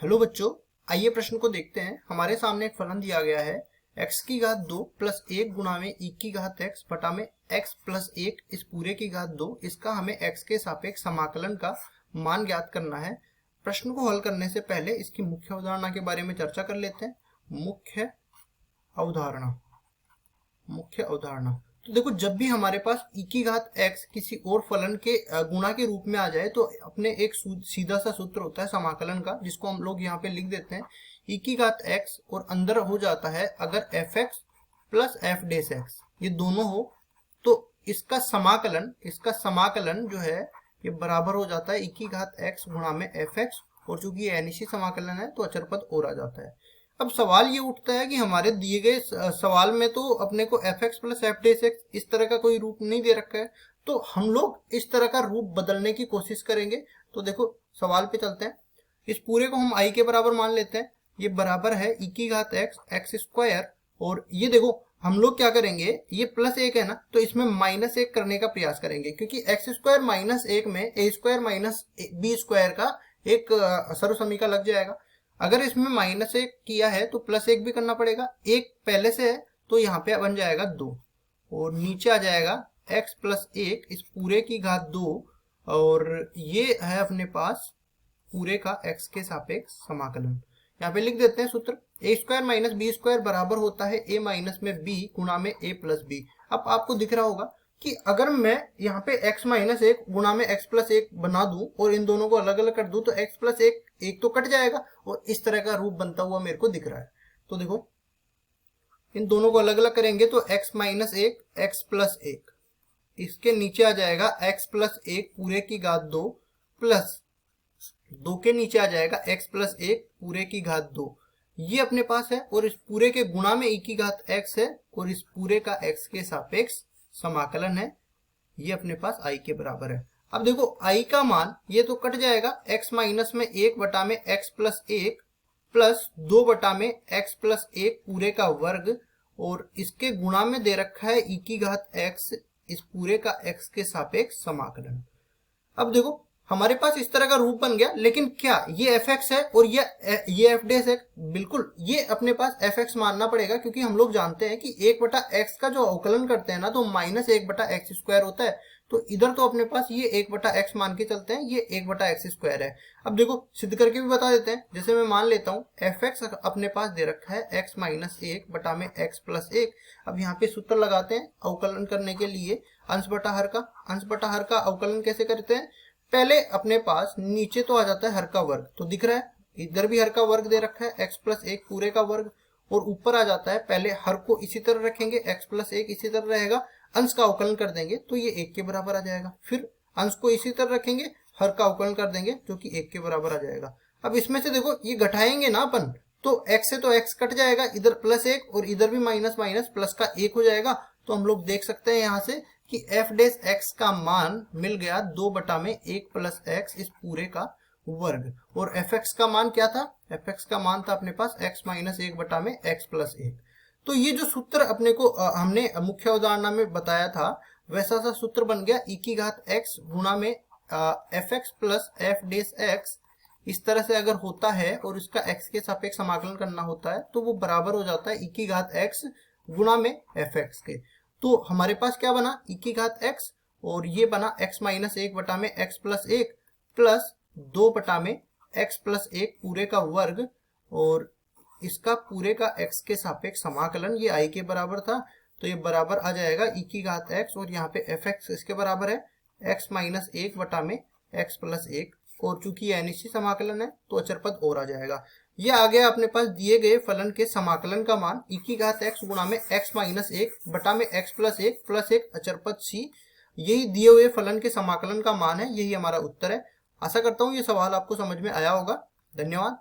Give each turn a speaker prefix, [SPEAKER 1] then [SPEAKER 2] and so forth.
[SPEAKER 1] Hello बच्चों, आइए प्रश्न को देखते हैं। हमारे सामने एक फलन दिया गया है x की घात 2 प्लस 1 गुणा में e की घात x बटा में x प्लस 1 इस पूरे की घात 2। इसका हमें x के सापेक्ष समाकलन का मान ज्ञात करना है। प्रश्न को हल करने से पहले इसकी मुख्य अवधारणा के बारे में चर्चा कर लेते हैं। मुख्य अवधारणा तो देखो, जब भी हमारे पास e की घात x किसी और फलन के गुणा के रूप में आ जाए तो अपने एक सीधा सा सूत्र होता है समाकलन का, जिसको हम लोग यहाँ पे लिख देते हैं e की घात x और अंदर हो जाता है अगर fx प्लस f डेस x ये दोनों हो तो इसका समाकलन जो है ये बराबर हो जाता है e की घात x गुणा में fx, और चूंकि ये अनिश्चित समाकलन है तो अचर पद और आ जाता है। अब सवाल ये उठता है कि हमारे दिए गए सवाल में तो अपने को fx प्लस f डेस x इस तरह का कोई रूप नहीं दे रखा है, तो हम लोग इस तरह का रूप बदलने की कोशिश करेंगे। तो देखो सवाल पे चलते हैं। इस पूरे को हम i के बराबर मान लेते हैं। ये बराबर है e की घात x स्क्वायर, और ये देखो हम लोग क्या करेंगे, ये प्लस 1 है ना, तो इसमें माइनस 1 करने का प्रयास करेंगे, क्योंकि एक्स स्क्वायर माइनस 1 में ए स्क्वायर माइनस बी स्क्वायर का एक सर्वसमीका लग जाएगा। अगर इसमें माइनस 1 किया है तो प्लस 1 भी करना पड़ेगा। 1 पहले से है तो यहाँ पे बन जाएगा 2, और नीचे आ जाएगा x प्लस 1 इस पूरे की घात 2, और ये है अपने पास पूरे का x के सापेक्ष समाकलन। यहाँ पे लिख देते हैं सूत्र, ए स्क्वायर माइनस बी स्क्वायर बराबर होता है a माइनस में b गुणा में a प्लस बी। अब आपको दिख रहा होगा कि अगर मैं यहाँ पे x माइनस 1 गुणा में x प्लस 1 बना दूं और इन दोनों को अलग अलग कर दूं तो x प्लस 1 तो कट जाएगा और इस तरह का रूप बनता हुआ मेरे को दिख रहा है। तो देखो इन दोनों को अलग अलग करेंगे तो x माइनस 1 x प्लस 1, इसके नीचे आ जाएगा x प्लस 1 पूरे की घात 2 प्लस 2 के नीचे आ जाएगा x प्लस 1 पूरे की घात 2। ये अपने पास है, और इस पूरे के गुणा में e की घात x है, और इस पूरे का x के सापेक्ष समाकलन है। ये अपने पास i के बराबर है। अब देखो i का मान ये तो कट जाएगा, x माइनस में 1 बटा में x प्लस 1 प्लस 2 बटा में x प्लस 1 पूरे का वर्ग, और इसके गुणा में दे रखा है e की घात x इस पूरे का x के सापेक्ष समाकलन। अब देखो हमारे पास इस तरह का रूप बन गया, लेकिन क्या ये fx है और ये f डेस है? बिल्कुल ये अपने पास fx मानना पड़ेगा, क्योंकि हम लोग जानते हैं कि 1 बटा x का जो अवकलन करते हैं ना तो माइनस 1 बटा एक्स स्क्वायर होता है। तो इधर तो अपने पास ये 1 बटा x मान के चलते हैं, ये 1 बटा एक्स स्क्वायर है। अब देखो सिद्ध करके भी बता देते हैं। जैसे मैं मान लेता हूँ fx अपने पास दे रखा है x माइनस 1 बटा में x प्लस 1। अब यहाँ पे सूत्र लगाते हैं अवकलन करने के लिए, अंश बटा हर का अवकलन कैसे करते हैं? पहले अपने पास नीचे तो आ जाता है हर का वर्ग, तो दिख रहा है इधर भी हर का वर्ग दे रखा है x प्लस 1 पूरे का वर्ग, और ऊपर आ जाता है पहले हर को इसी तरह रखेंगे, x प्लस 1 इसी तरह रहेगा, अंश का अवकलन कर देंगे तो ये 1 के बराबर आ जाएगा। फिर अंश को इसी तरह रखेंगे, हर का अवकलन कर देंगे जो कि 1 के बराबर आ जाएगा। अब इसमें से देखो ये घटाएंगे ना अपन, तो x से तो x कट जाएगा, इधर प्लस 1 और इधर भी माइनस माइनस प्लस का 1 हो जाएगा। तो हम लोग देख सकते हैं यहाँ से कि f डेस x का मान मिल गया 2 बटा में 1 प्लस x इस पूरे का वर्ग, और fx का मान क्या था? fx का मान था अपने पास x माइनस 1 बटा में x प्लस 1। तो ये जो सूत्र अपने को हमने मुख्य अवधारणा में बताया था वैसा सा सूत्र बन गया e की घात x गुणा में fx प्लस f डेस x। इस तरह से अगर होता है और इसका x के सापेक्ष समाकलन करना होता है तो वो बराबर हो जाता है e की घात x गुणा में fx के। तो हमारे पास क्या बना? e की घात x, और ये बना x माइनस 1 बटा में x प्लस 1 प्लस 2 बटा में x प्लस 1 पूरे का वर्ग, और इसका पूरे का x के सापेक्ष समाकलन ये i के बराबर था, तो ये बराबर आ जाएगा e की घात x, और यहाँ पे fx इसके बराबर है x माइनस 1 बटा में x प्लस 1, और चूंकि ये अनिश्चित समाकलन है तो अचर पद और आ जाएगा। ये आ गया अपने पास दिए गए फलन के समाकलन का मान e की घात x गुणा में x माइनस 1 बटा में x प्लस 1 अचर पद c। यही दिए हुए फलन के समाकलन का मान है, यही हमारा उत्तर है। आशा करता हूँ ये सवाल आपको समझ में आया होगा। धन्यवाद।